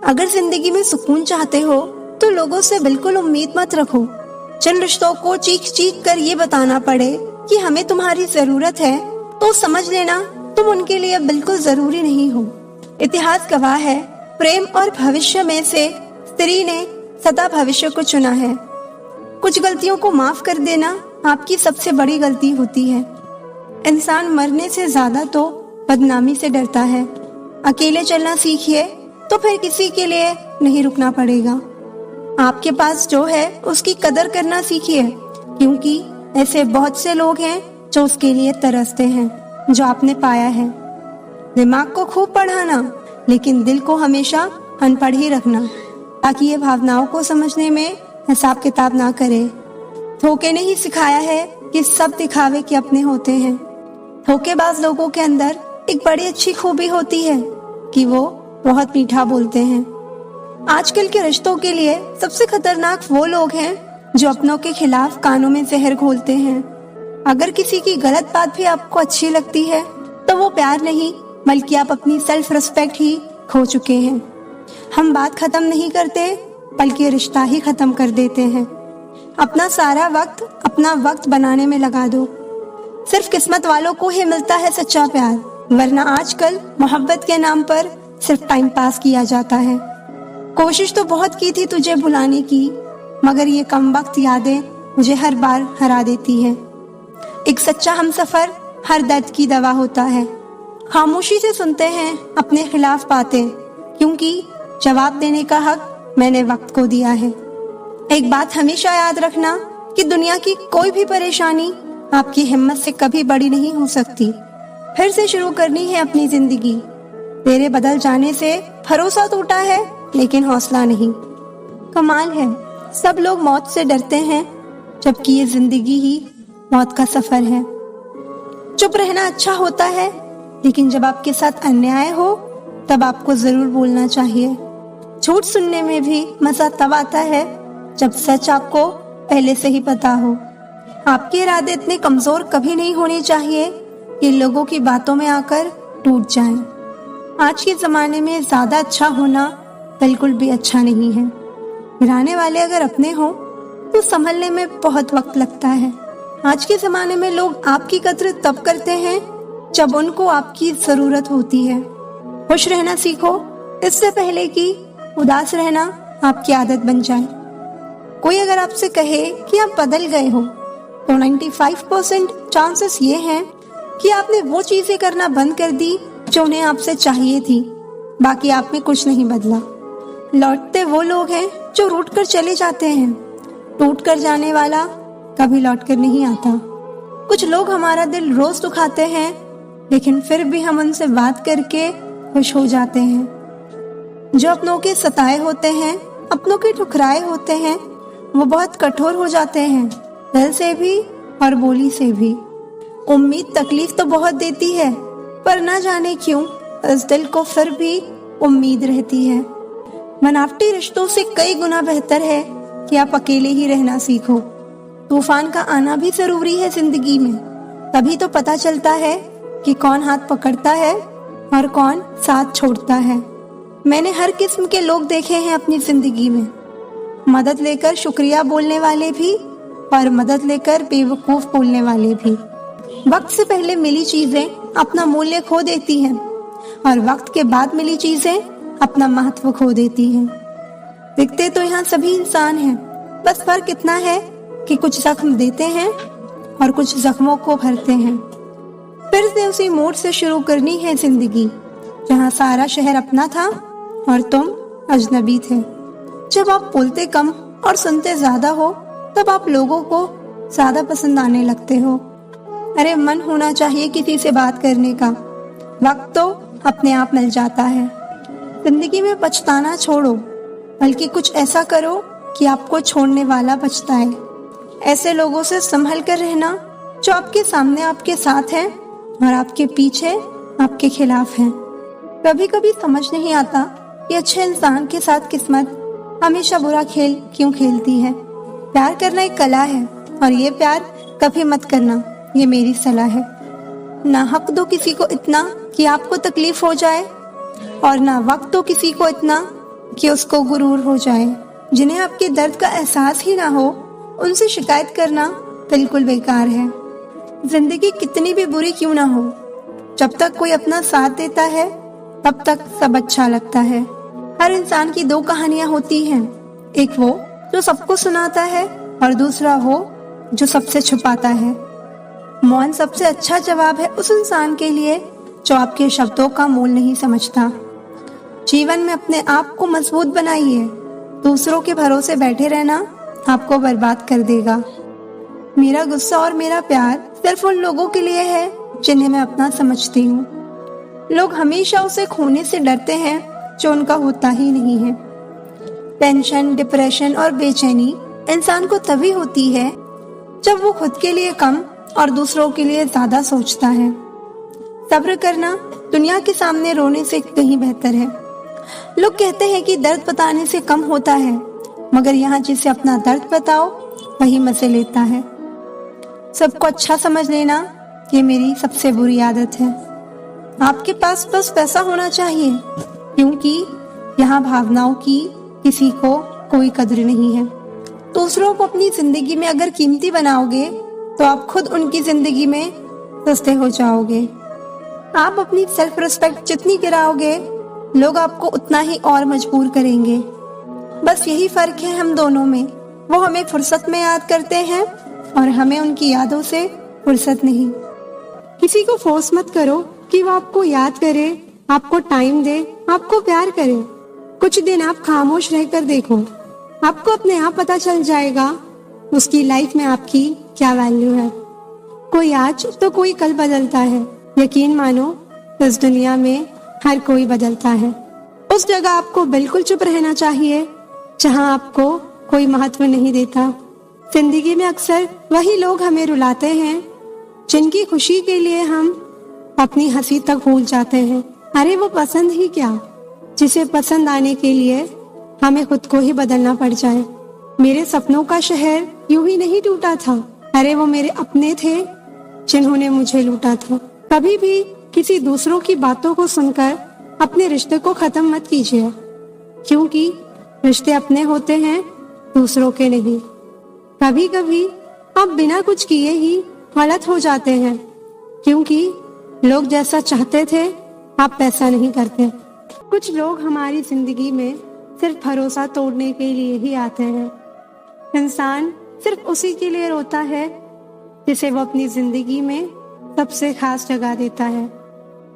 अगर जिंदगी में सुकून चाहते हो तो लोगों से बिल्कुल उम्मीद मत रखो। जिन रिश्तों को चीख चीख कर ये बताना पड़े कि हमें तुम्हारी जरूरत है, तो समझ लेना तुम उनके लिए बिल्कुल जरूरी नहीं हो। इतिहास गवाह है, प्रेम और भविष्य में से स्त्री ने सदा भविष्य को चुना है। कुछ गलतियों को माफ कर देना आपकी सबसे बड़ी गलती होती है। इंसान मरने से ज्यादा तो बदनामी से डरता है। अकेले चलना सीखिए तो फिर किसी के लिए नहीं रुकना पड़ेगा। आपके पास जो है उसकी कदर करना सीखिए, क्योंकि ऐसे बहुत से लोग हैं जो उसके लिए तरसते हैं जो आपने पाया है। दिमाग को खूब पढ़ाना, लेकिन दिल को हमेशा अनपढ़ ही रखना, ताकि ये भावनाओं को समझने में हिसाब किताब ना करे। धोखे ने ही सिखाया है कि सब दिखावे के अपने होते हैं। धोखेबाज लोगों के अंदर एक बड़ी अच्छी खूबी होती है कि वो बहुत मीठा बोलते हैं। आजकल के रिश्तों के लिए सबसे खतरनाक वो लोग हैं जो अपनों के खिलाफ कानों में जहर घोलते हैं। अगर किसी की गलत बात भी आपको अच्छी लगती है तो वो प्यार नहीं, बल्कि आप अपनी सेल्फ रिस्पेक्ट ही खो चुके हैं। हम बात खत्म नहीं करते, बल्कि रिश्ता ही खत्म कर देते हैं। अपना सारा वक्त अपना वक्त बनाने में लगा दो। सिर्फ किस्मत वालों को ही मिलता है सच्चा प्यार, वरना आजकल मोहब्बत के नाम पर सिर्फ टाइम पास किया जाता है। कोशिश तो बहुत की थी तुझे भुलाने की, मगर ये कम वक्त यादें मुझे हर बार हरा देती है। एक सच्चा हमसफर हर दर्द की दवा होता है। खामोशी से सुनते हैं अपने खिलाफ बातें, क्योंकि जवाब देने का हक मैंने वक्त को दिया है। एक बात हमेशा याद रखना कि दुनिया की कोई भी परेशानी आपकी हिम्मत से कभी बड़ी नहीं हो सकती। फिर से शुरू करनी है अपनी जिंदगी। तेरे बदल जाने से भरोसा टूटा है, लेकिन हौसला नहीं। कमाल है, सब लोग मौत से डरते हैं, जबकि ये जिंदगी ही मौत का सफर है। चुप रहना अच्छा होता है, लेकिन जब आपके साथ अन्याय हो तब आपको जरूर बोलना चाहिए। झूठ सुनने में भी मजा तब आता है जब सच आपको पहले से ही पता हो। आपके इरादे इतने कमजोर कभी नहीं होने चाहिए कि लोगों की बातों में आकर टूट जाएं। आज के जमाने में ज्यादा अच्छा होना बिल्कुल भी अच्छा नहीं है। गिराने वाले अगर अपने हो तो संभलने में बहुत वक्त लगता है। आज के जमाने में लोग आपकी कद्र तब करते हैं जब उनको आपकी जरूरत होती है। खुश रहना सीखो, इससे पहले कि उदास रहना आपकी आदत बन जाए। कोई अगर आपसे कहे कि आप बदल गए हो, तो 95% चांसेस ये हैं कि आपने वो चीजें करना बंद कर दी जो उन्हें आपसे चाहिए थी। बाकी आप में कुछ नहीं बदला। लौटते वो लोग हैं जो रूठ कर चले जाते हैं। टूट कर जाने वाला कभी लौट कर नहीं आता। कुछ लोग हमारा दिल रोज दुखाते हैं, लेकिन फिर भी हम उनसे बात करके खुश हो जाते हैं। जो अपनों के सताए होते हैं, अपनों के ठुकराए होते हैं, वो बहुत कठोर हो जाते हैं, दिल से भी और बोली से भी। उम्मीद तकलीफ तो बहुत देती है, पर ना जाने क्यों इस दिल को फिर भी उम्मीद रहती है। बनावटी रिश्तों से कई गुना बेहतर है कि आप अकेले ही रहना सीखो। तूफान का आना भी जरूरी है जिंदगी में, तभी तो पता चलता है कि कौन हाथ पकड़ता है और कौन साथ छोड़ता है। मैंने हर किस्म के लोग देखे हैं अपनी जिंदगी में। मदद लेकर शुक्रिया बोलने वाले भी और मदद लेकर बेवकूफ बोलने वाले भी। वक्त से पहले मिली चीजें अपना मूल्य खो देती हैं, और वक्त के बाद मिली चीजें अपना महत्व खो देती हैं। दिखते तो यहाँ सभी इंसान हैं, बस फर्क इतना है कि कुछ जख्म देते हैं और कुछ जख्मों को भरते हैं। फिर से उसी मोड़ से शुरू करनी है जिंदगी, जहाँ सारा शहर अपना था और तुम अजनबी थे। जब आप बोलते कम और सुनते ज्यादा हो, तब आप लोगों को ज्यादा पसंद आने लगते हो। अरे मन होना चाहिए किसी से बात करने का, वक्त तो अपने आप मिल जाता है। जिंदगी में पछताना छोड़ो, बल्कि कुछ ऐसा करो कि आपको छोड़ने वाला पछताए। ऐसे लोगों से संभल कर रहना जो आपके सामने आपके साथ हैं और आपके पीछे आपके खिलाफ हैं। कभी कभी समझ नहीं आता कि अच्छे इंसान के साथ किस्मत हमेशा बुरा खेल क्यों खेलती है। प्यार करना एक कला है, और ये प्यार कभी मत करना, ये मेरी सलाह है। ना हक दो किसी को इतना कि आपको तकलीफ हो जाए, और ना वक्त दो किसी को इतना कि उसको गुरूर हो जाए। जिन्हें आपके दर्द का एहसास ही ना हो, उनसे शिकायत करना बिल्कुल बेकार है। जिंदगी कितनी भी बुरी क्यों ना हो, जब तक कोई अपना साथ देता है तब तक सब अच्छा लगता है। हर इंसान की दो कहानियां होती हैं, एक वो जो सबको सुनाता है और दूसरा वो जो सबसे छुपाता है। मौन सबसे अच्छा जवाब है उस इंसान के लिए जो आपके शब्दों का मोल नहीं समझता। जीवन में अपने आप को मजबूत बनाइए, दूसरों के भरोसे बैठे रहना आपको बर्बाद कर देगा। मेरा गुस्सा और मेरा प्यार सिर्फ उन लोगों के लिए है जिन्हें मैं अपना समझती हूँ। लोग हमेशा उसे खोने से डरते हैं जो उनका होता ही नहीं है। टेंशन, डिप्रेशन और बेचैनी इंसान को तभी होती है जब वो खुद के लिए कम और दूसरों के लिए ज्यादा सोचता है। सब्र करना दुनिया के सामने रोने से कहीं बेहतर है। लोग कहते हैं कि दर्द बताने से कम होता है, मगर यहाँ जिसे अपना दर्द बताओ वही मजे लेता है। सबको अच्छा समझ लेना ये मेरी सबसे बुरी आदत है। आपके पास बस पैसा होना चाहिए, क्योंकि यहाँ भावनाओं की किसी को कोई कद्र नहीं है। दूसरों को अपनी जिंदगी में अगर कीमती बनाओगे तो आप खुद उनकी जिंदगी में सस्ते हो जाओगे। आप अपनी सेल्फ रिस्पेक्ट जितनी गिराओगे, लोग आपको उतना ही और मजबूर करेंगे। बस यही फर्क है हम दोनों में। वो हमें फुर्सत में याद करते हैं और हमें उनकी यादों से फुर्सत नहीं। किसी को फोर्स मत करो कि वो आपको याद करे, आपको टाइम दे, आपको प्यार करे। कुछ दिन आप खामोश रहकर देखो, आपको अपने आप पता चल जाएगा उसकी लाइफ में आपकी क्या वैल्यू है। कोई आज तो कोई कल बदलता है। यकीन मानो इस दुनिया में हर कोई बदलता है। उस जगह आपको बिल्कुल चुप रहना चाहिए जहां आपको कोई महत्व नहीं देता। जिंदगी में अक्सर वही लोग हमें रुलाते हैं जिनकी खुशी के लिए हम अपनी हंसी तक भूल जाते हैं। अरे वो पसंद ही क्या, जिसे पसंद आने के लिए हमें खुद को ही बदलना पड़ जाए। मेरे सपनों का शहर यूं ही नहीं टूटा था। अरे वो मेरे अपने थे जिन्होंने मुझे लूटा था। कभी भी किसी दूसरों की बातों को सुनकर अपने रिश्ते को खत्म मत कीजिए, क्योंकि रिश्ते अपने होते हैं, दूसरों के नहीं। कभी कभी आप बिना कुछ किए ही गलत हो जाते हैं, क्योंकि लोग जैसा चाहते थे आप वैसा नहीं करते। कुछ लोग हमारी जिंदगी में सिर्फ भरोसा तोड़ने के लिए ही आते हैं। इंसान सिर्फ उसी के लिए रोता है जिसे वो अपनी जिंदगी में सबसे खास जगह देता है।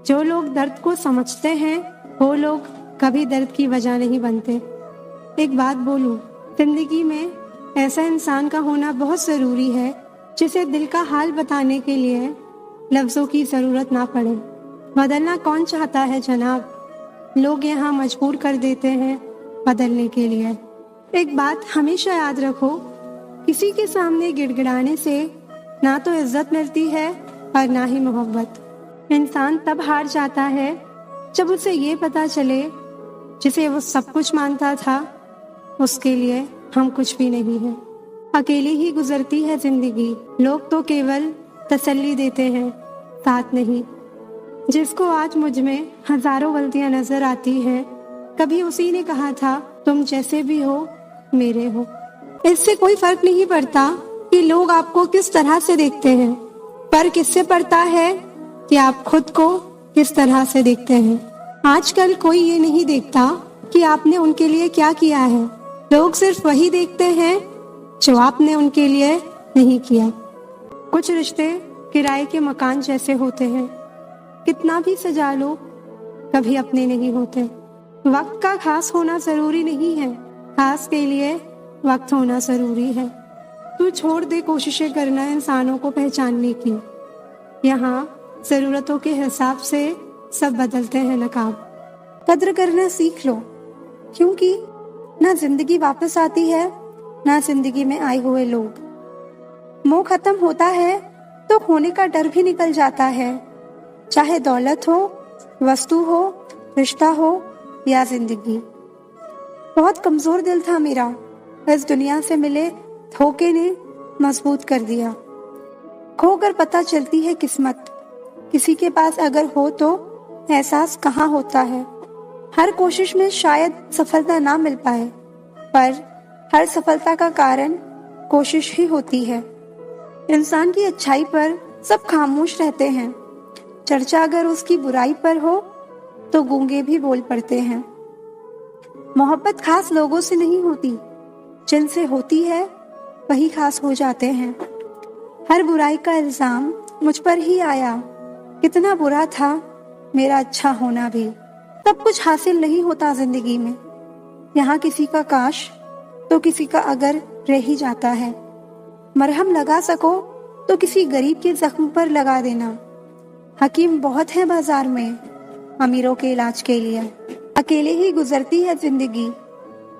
जो लोग दर्द को समझते हैं वो लोग कभी दर्द की वजह नहीं बनते। एक बात बोलूं, जिंदगी में ऐसा इंसान का होना बहुत जरूरी है जिसे दिल का हाल बताने के लिए लफ्जों की जरूरत ना पड़े। बदलना कौन चाहता है जनाब, लोग यहाँ मजबूर कर देते हैं बदलने के लिए। एक बात हमेशा याद रखो, किसी के सामने गिड़गिड़ाने से ना तो इज्जत मिलती है और ना ही मोहब्बत। इंसान तब हार जाता है जब उसे ये पता चले जिसे वो सब कुछ मानता था उसके लिए हम कुछ भी नहीं है। अकेली ही गुजरती है जिंदगी, लोग तो केवल तसल्ली देते हैं, साथ नहीं। जिसको आज मुझ में हजारों गलतियां नजर आती हैं, कभी उसी ने कहा था तुम जैसे भी हो मेरे हो। इससे कोई फर्क नहीं पड़ता कि लोग आपको किस तरह से देखते हैं, पर किससे पड़ता है कि आप खुद को किस तरह से देखते हैं। आजकल कोई ये नहीं देखता कि आपने उनके लिए क्या किया है, लोग सिर्फ वही देखते हैं जो आपने उनके लिए नहीं किया। कुछ रिश्ते किराए के मकान जैसे होते हैं, कितना भी सजा लो कभी अपने नहीं होते। वक्त का खास होना जरूरी नहीं है, खास के लिए वक्त होना जरूरी है। तू छोड़ दे कोशिशें करना इंसानों को पहचानने की, यहाँ जरूरतों के हिसाब से सब बदलते हैं नकाब। कद्र करना सीख लो, क्योंकि ना जिंदगी वापस आती है ना जिंदगी में आए हुए लोग। मोह खत्म होता है तो खोने का डर भी निकल जाता है, चाहे दौलत हो, वस्तु हो, रिश्ता हो या जिंदगी। बहुत कमजोर दिल था मेरा, इस दुनिया से मिले धोखे ने मजबूत कर दिया। खोकर पता चलती है किस्मत, किसी के पास अगर हो तो एहसास कहाँ होता है। हर कोशिश में शायद सफलता ना मिल पाए, पर हर सफलता का कारण कोशिश ही होती है। इंसान की अच्छाई पर सब खामोश रहते हैं, चर्चा अगर उसकी बुराई पर हो तो गूंगे भी बोल पड़ते हैं। मोहब्बत खास लोगों से नहीं होती, जिनसे होती है वही खास हो जाते हैं। हर बुराई का इल्जाम मुझ पर ही आया, कितना बुरा था मेरा अच्छा होना भी। सब कुछ हासिल नहीं होता जिंदगी में, यहाँ किसी का काश तो किसी का अगर रह ही जाता है। मरहम लगा सको तो किसी गरीब के जख्म पर लगा देना। हकीम बहुत है बाजार में अमीरों के इलाज के लिए। अकेले ही गुजरती है जिंदगी,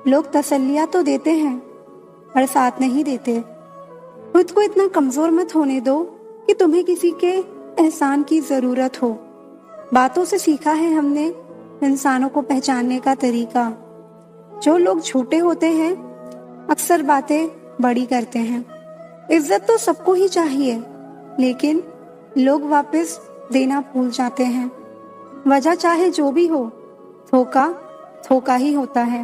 लोग तसल्लियां तो देते हैं पर साथ नहीं देते। खुद को इतना कमजोर मत होने दो कि तुम्हें किसी के एहसान की जरूरत हो। बातों से सीखा है हमने इंसानों को पहचानने का तरीका। जो लोग झूठे होते हैं अक्सर बातें बड़ी करते हैं। इज्जत तो सबको ही चाहिए, लेकिन लोग वापस देना भूल जाते हैं। वजह चाहे जो भी हो, धोखा धोखा ही होता है।